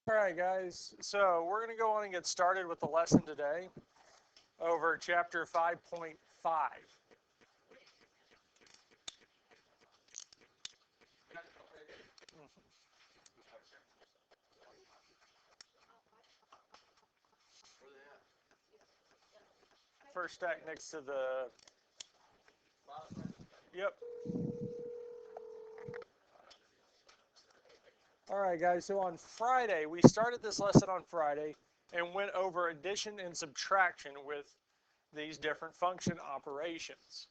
All right, guys, so we're going to go on and get started with the lesson today over chapter 5.5. First stack next to the, yep. All right, guys, so on Friday, we started this lesson on Friday and went over addition and subtraction with these different function operations.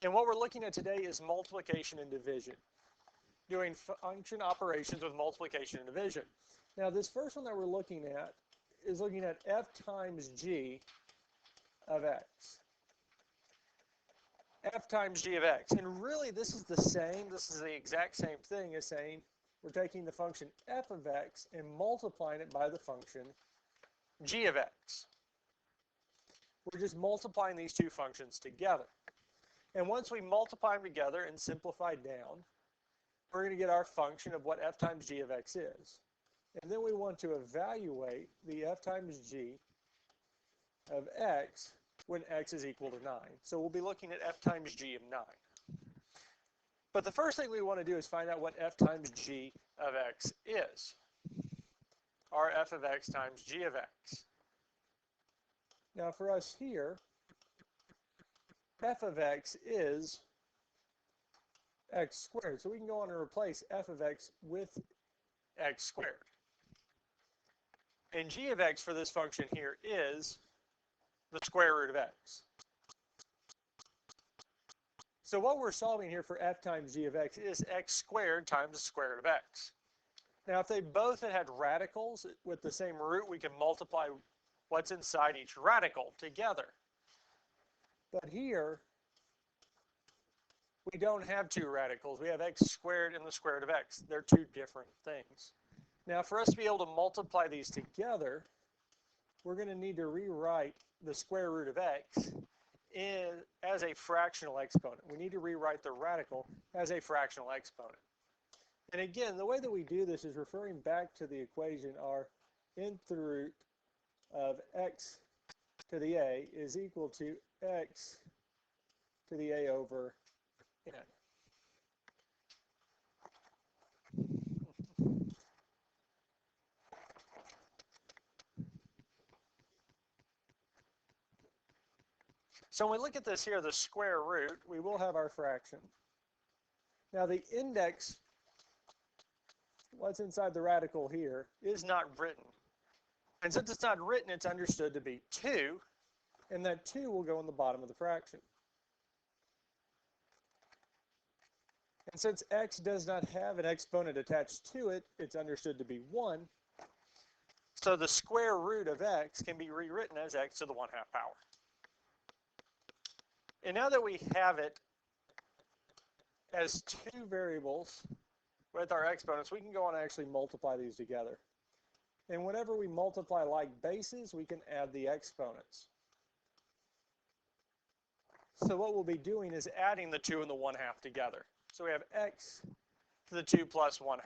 And what we're looking at today is multiplication and division, doing function operations with multiplication and division. Now, this first one that we're looking at is looking at f times g of x. F times g of x. And really, this is the exact same thing as saying we're taking the function f of x and multiplying it by the function g of x. We're just multiplying these two functions together. And once we multiply them together and simplify down, we're going to get our function of what f times g of x is. And then we want to evaluate the f times g of x when x is equal to 9. So we'll be looking at f times g of 9. But the first thing we want to do is find out what f times g of x is. Our f of x times g of x. Now for us here, f of x is x squared. So we can go on and replace f of x with x squared. And g of x for this function here is the square root of x. So what we're solving here for f times g of x is x squared times the square root of x. Now if they both had radicals with the same root, we can multiply what's inside each radical together. But here, we don't have two radicals. We have x squared and the square root of x. They're two different things. Now for us to be able to multiply these together, we're going to need to rewrite the square root of x as a fractional exponent. We need to rewrite the radical as a fractional exponent. And again, the way that we do this is referring back to the equation our nth root of x to the a is equal to x to the a over n. So when we look at this here, the square root, we will have our fraction. Now the index, what's inside the radical here, is not written. And since it's not written, it's understood to be 2, and that 2 will go in the bottom of the fraction. And since x does not have an exponent attached to it, it's understood to be 1. So the square root of x can be rewritten as x to the 1/2 power. And now that we have it as two variables with our exponents, we can go on and actually multiply these together. And whenever we multiply like bases, we can add the exponents. So what we'll be doing is adding the 2 and the 1/2 together. So we have x to the 2 plus 1/2.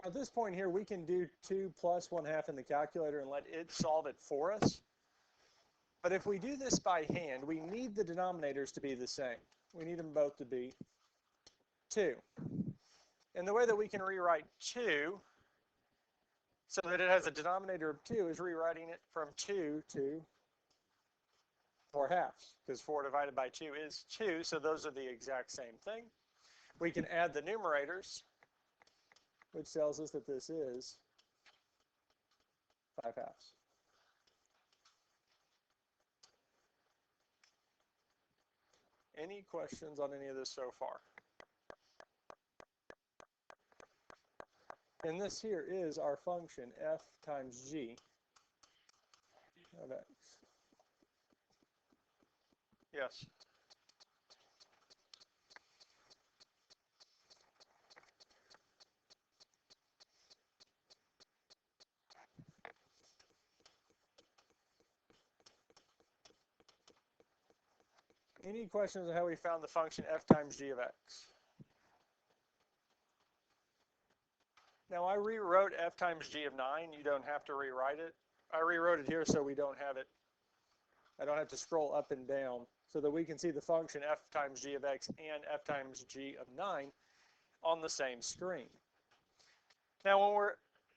At this point here, we can do 2 plus 1/2 in the calculator and let it solve it for us. But if we do this by hand, we need the denominators to be the same. We need them both to be 2. And the way that we can rewrite 2 so that it has a denominator of 2 is rewriting it from 2 to 4/2, because 4 divided by 2 is 2, so those are the exact same thing. We can add the numerators, which tells us that this is 5/2. Any questions on any of this so far? And this here is our function f times g of x. Yes? Any questions on how we found the function f times g of x? Now I rewrote f times g of 9. You don't have to rewrite it. I rewrote it here so we don't have it. I don't have to scroll up and down so that we can see the function f times g of x and f times g of 9 on the same screen. Now when we're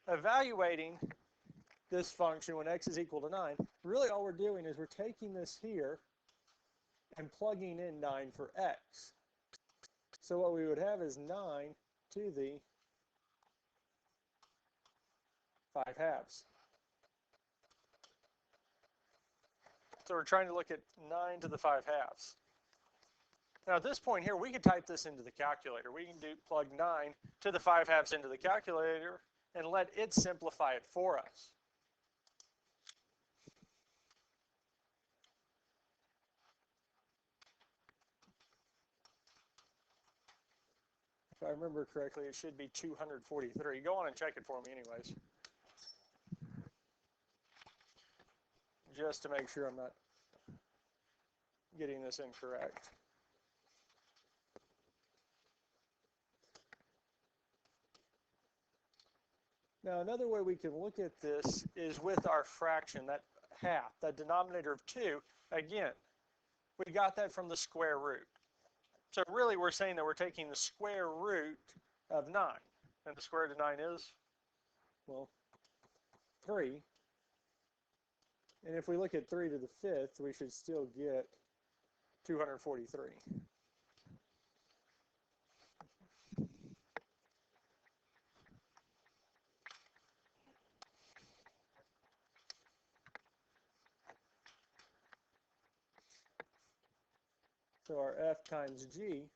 evaluating this function when x is equal to 9, really all we're doing is we're taking this here and plugging in 9 for x. So what we would have is 9 to the 5/2. So we're trying to look at 9 to the 5/2. Now at this point here, we could type this into the calculator. We can plug 9 to the 5/2 into the calculator and let it simplify it for us. If I remember correctly, it should be 243. Go on and check it for me anyways. Just to make sure I'm not getting this incorrect. Now another way we can look at this is with our fraction, that half, that denominator of 2. Again, we got that from the square root. So really we're saying that we're taking the square root of 9. And the square root of 9 is, well, 3. And if we look at 3 to the 5th, we should still get 243. So our f times g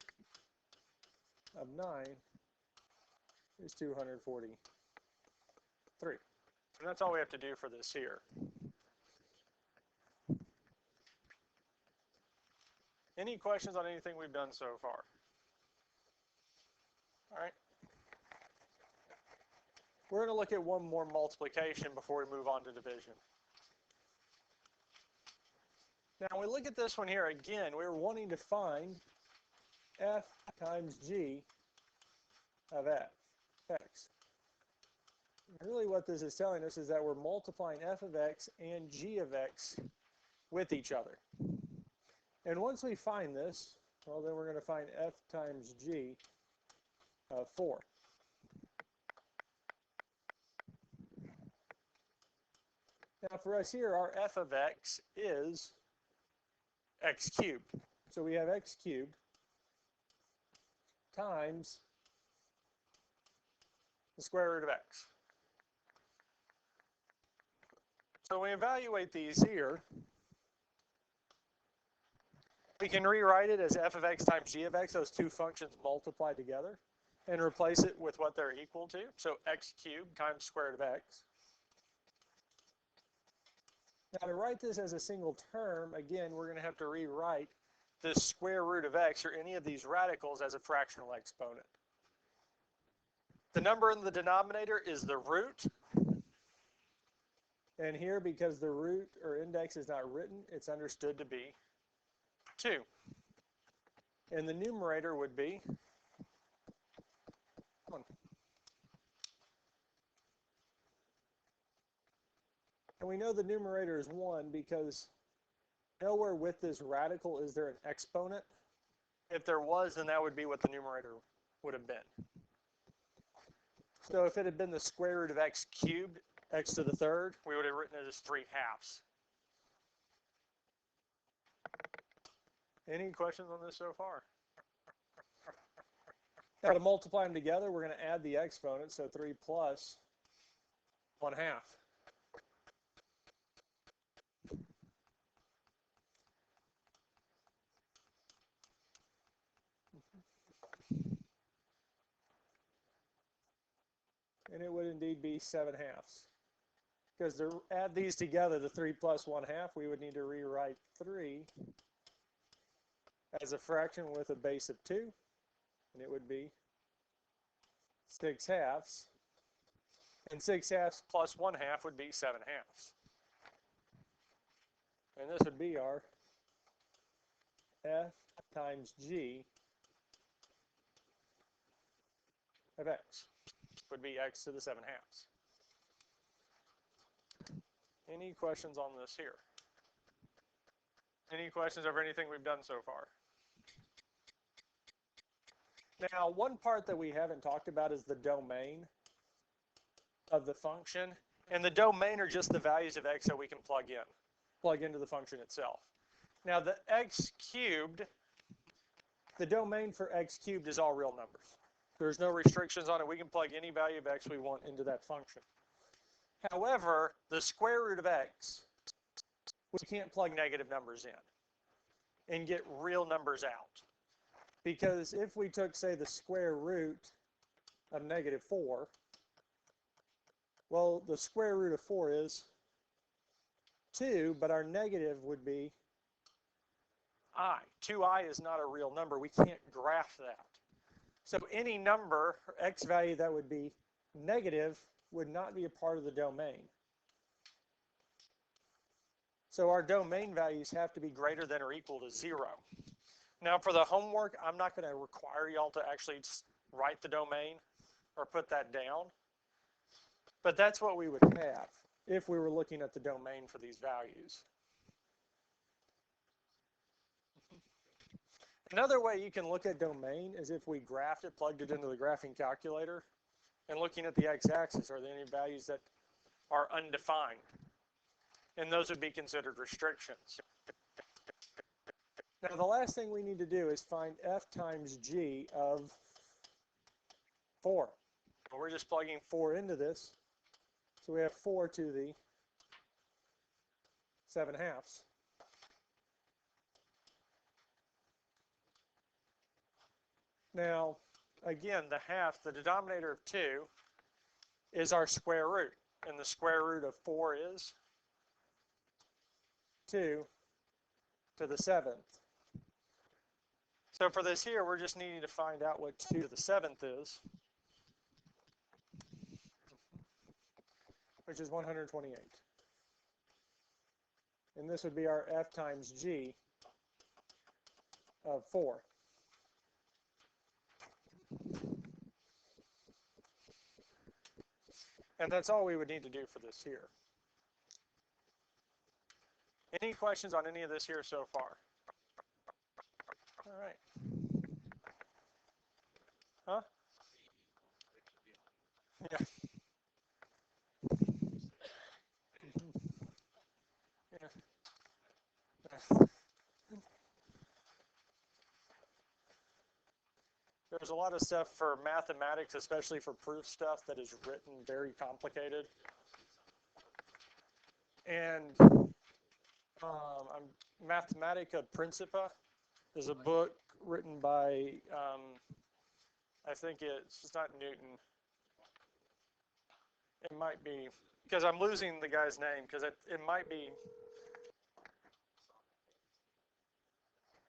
of 9 is 243. And that's all we have to do for this here. Any questions on anything we've done so far? All right. We're going to look at one more multiplication before we move on to division. Now, when we look at this one here, again, we're wanting to find f times g of x. Really what this is telling us is that we're multiplying f of x and g of x with each other. And once we find this, well, then we're going to find f times g of 4. Now for us here, our f of x is x cubed. So we have x cubed times the square root of x. So when we evaluate these here, we can rewrite it as f of x times g of x, those two functions multiplied together, and replace it with what they're equal to. So x cubed times square root of x. Now to write this as a single term, again, we're going to have to rewrite the square root of x or any of these radicals as a fractional exponent. The number in the denominator is the root. And here, because the root or index is not written, it's understood to be 2. And the numerator would be 1. And we know the numerator is 1 because nowhere with this radical is there an exponent. If there was, then that would be what the numerator would have been. So if it had been the square root of x cubed, x to the 3rd, we would have written it as 3/2. Any questions on this so far? Now to multiply them together, we're going to add the exponent, so 3 plus 1/2. And it would indeed be 7/2. Because to add these together, the 3 plus 1/2, we would need to rewrite 3 as a fraction with a base of 2. And it would be 6/2. And 6/2 plus 1/2 would be 7/2. And this would be our f times g of x would be x to the 7 halves. Any questions on this here? Any questions over anything we've done so far? Now, one part that we haven't talked about is the domain of the function. And the domain are just the values of x that we can plug into the function itself. Now, the x cubed, the domain for x cubed is all real numbers. There's no restrictions on it. We can plug any value of x we want into that function. However, the square root of x, we can't plug negative numbers in and get real numbers out. Because if we took, say, the square root of -4, well, the square root of 4 is 2, but our negative would be I. 2i is not a real number. We can't graph that. So any number, or x value that would be negative, would not be a part of the domain. So our domain values have to be greater than or equal to 0. Now for the homework, I'm not going to require y'all to actually write the domain or put that down. But that's what we would have if we were looking at the domain for these values. Another way you can look at domain is if we graphed it, plugged it into the graphing calculator, and looking at the x-axis, are there any values that are undefined? And those would be considered restrictions. Now the last thing we need to do is find f times g of 4. Well, we're just plugging 4 into this. So we have 4 to the 7 halves. Now, again, the half, the denominator of 2 is our square root. And the square root of 4 is 2 to the 7th. So for this here, we're just needing to find out what 2 to the 7th is, which is 128. And this would be our f times g of 4. And that's all we would need to do for this here. Any questions on any of this here so far? All right. Huh? Yeah. Yeah. There's a lot of stuff for mathematics, especially for proof stuff, that is written very complicated. And Mathematica Principia is a book written by, I think it's not Newton. It might be, because I'm losing the guy's name, because it might be,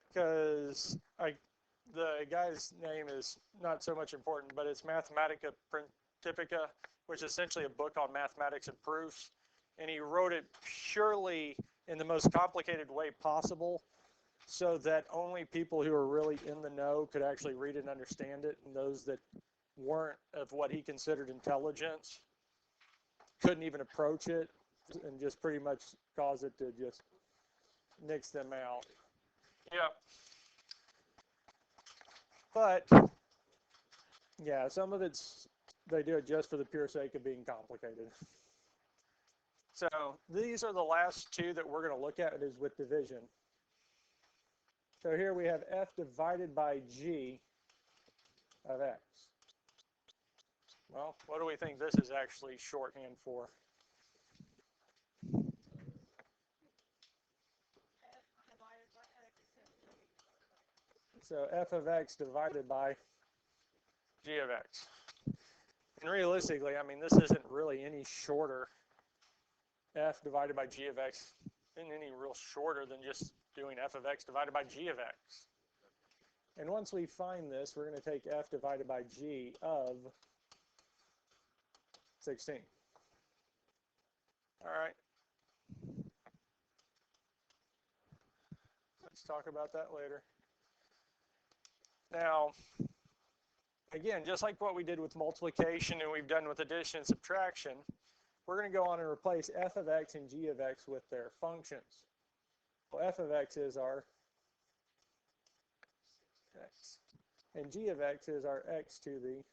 because the guy's name is not so much important, but it's Mathematica Principia, which is essentially a book on mathematics and proofs. And he wrote it purely in the most complicated way possible so that only people who are really in the know could actually read it and understand it, and those that weren't of what he considered intelligence couldn't even approach it, and just pretty much cause it to just nix them out. Yeah. But, yeah, some of it's, they do it just for the pure sake of being complicated. So these are the last two that we're going to look at, is with division. So here we have f divided by g of x. Well, what do we think this is actually shorthand for? So f of x divided by g of x. And realistically, I mean, this isn't really any shorter. F divided by g of x isn't any real shorter than just doing f of x divided by g of x. And once we find this, we're going to take f divided by g of 16. All right. Let's Let's talk about that later. Now, again, just like what we did with multiplication and we've done with addition and subtraction, we're going to go on and replace f of x and g of x with their functions. Well, f of x is our x, and g of x is our x to the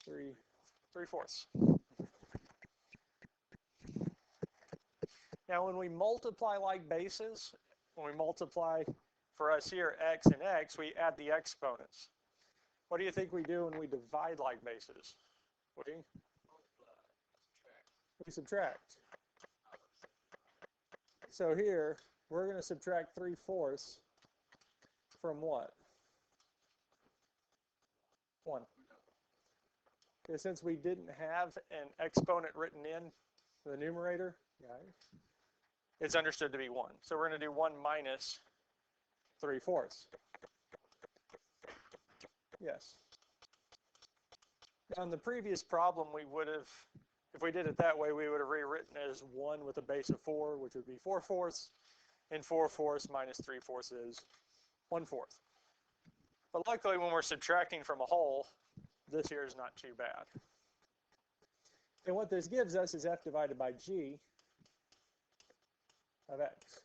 3/4. Now, when we multiply like bases, when we multiply for us here x and x, we add the exponents. What do you think we do when we divide like bases? What do you? We subtract. So here, we're going to subtract 3/4 from what? 1. Okay, since we didn't have an exponent written in the numerator, it's understood to be 1. So we're going to do 1 minus 3/4. Yes. Now in the previous problem, we would have, if we did it that way, we would have rewritten it as 1 with a base of 4, which would be 4/4, and 4/4 minus 3/4 is 1/4. But luckily, when we're subtracting from a whole, this here is not too bad. And what this gives us is f divided by g of x.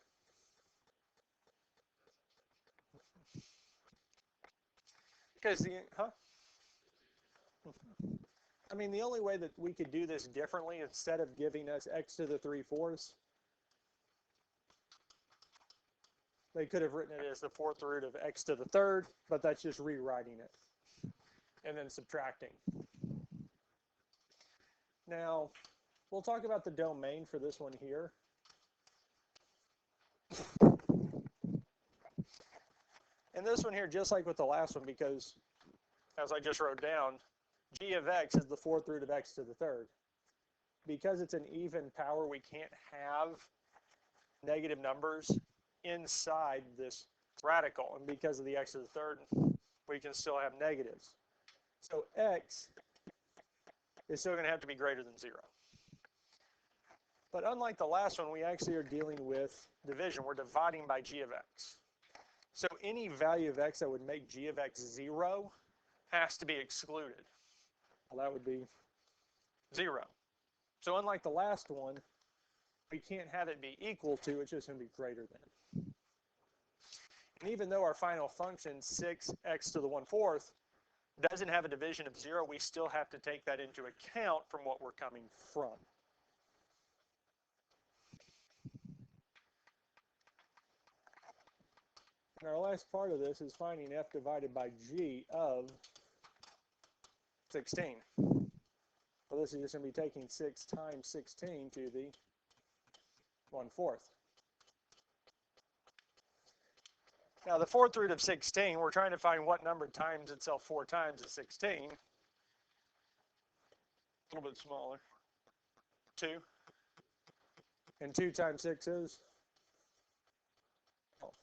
Because I mean, the only way that we could do this differently, instead of giving us x to the 3/4, they could have written it as the 4th root of x to the 3rd, but that's just rewriting it and then subtracting. Now, we'll talk about the domain for this one here. And this one here, just like with the last one, because as I just wrote down, g of x is the 4th root of x to the 3rd. Because it's an even power, we can't have negative numbers inside this radical. And because of the x to the 3rd, we can still have negatives. So x is still going to have to be greater than 0. But unlike the last one, we actually are dealing with division. We're dividing by g of x. So any value of x that would make g of x 0 has to be excluded. Well, that would be 0. So unlike the last one, we can't have it be equal to, it's just going to be greater than. And even though our final function, 6x to the 1/4, doesn't have a division of 0, we still have to take that into account from what we're coming from. And our last part of this is finding f divided by g of 16. So this is just going to be taking 6 times 16 to the 1/4. Now the 4th root of 16, we're trying to find what number times itself 4 times is 16. A little bit smaller. 2. And 2 times 6 is? Oh.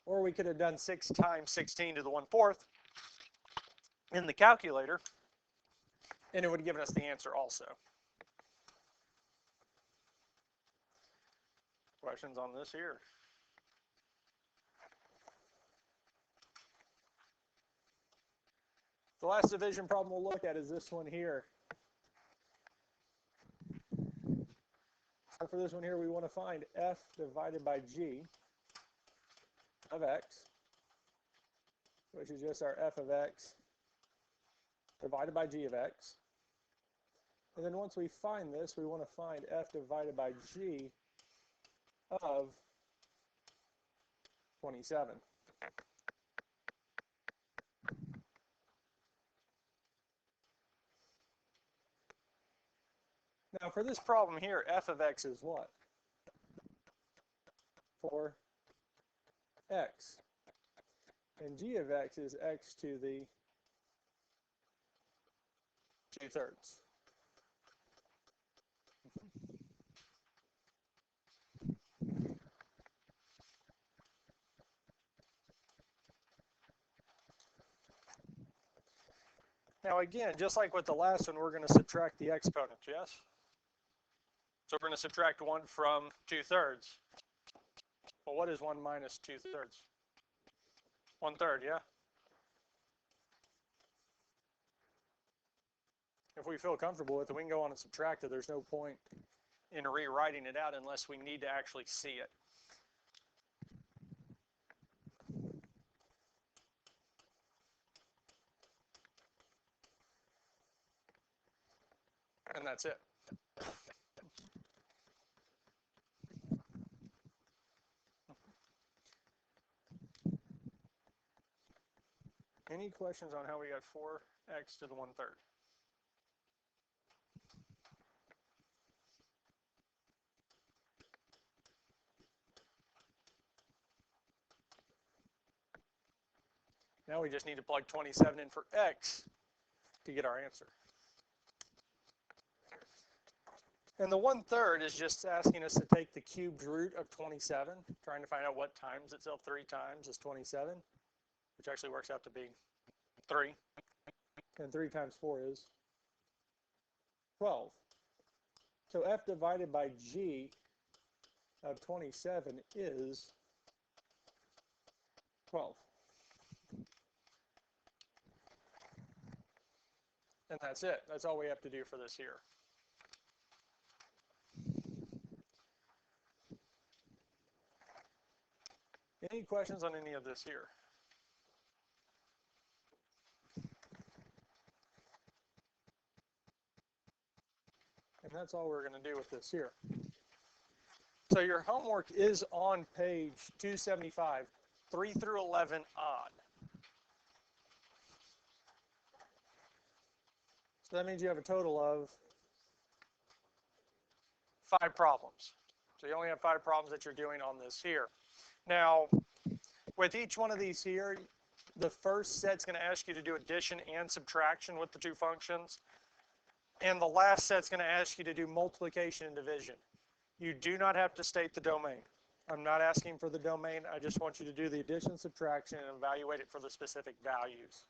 Or we could have done 6 times 16 to the 1/4 in the calculator, and it would have given us the answer also. Questions on this here? The last division problem we'll look at is this one here. So for this one here, we want to find f divided by g of x, which is just our f of x divided by g of x. And then once we find this, we want to find f divided by g of 27. Now for this problem here, f of x is what? 4x. And g of x is x to the 2/3. Now again, just like with the last one, we're going to subtract the exponents, yes? So we're going to subtract 1 from 2/3. Well, what is 1 minus 2/3? 1/3, yeah? If we feel comfortable with it, we can go on and subtract it. There's no point in rewriting it out unless we need to actually see it. And that's it. Any questions on how we got 4x to the 1/3? Now we just need to plug 27 in for x to get our answer. And the 1/3 is just asking us to take the cubed root of 27, trying to find out what times itself 3 times is 27, which actually works out to be 3. And 3 times 4 is 12. So f divided by g of 27 is 12. And that's it. That's all we have to do for this here. Any questions on any of this here? And that's all we're going to do with this here. So your homework is on page 275, 3 through 11 on. So that means you have a total of 5 problems. So you only have 5 problems that you're doing on this here. Now, with each one of these here, the first set's going to ask you to do addition and subtraction with the 2 functions. And the last set's going to ask you to do multiplication and division. You do not have to state the domain. I'm not asking for the domain. I just want you to do the addition, subtraction, and evaluate it for the specific values.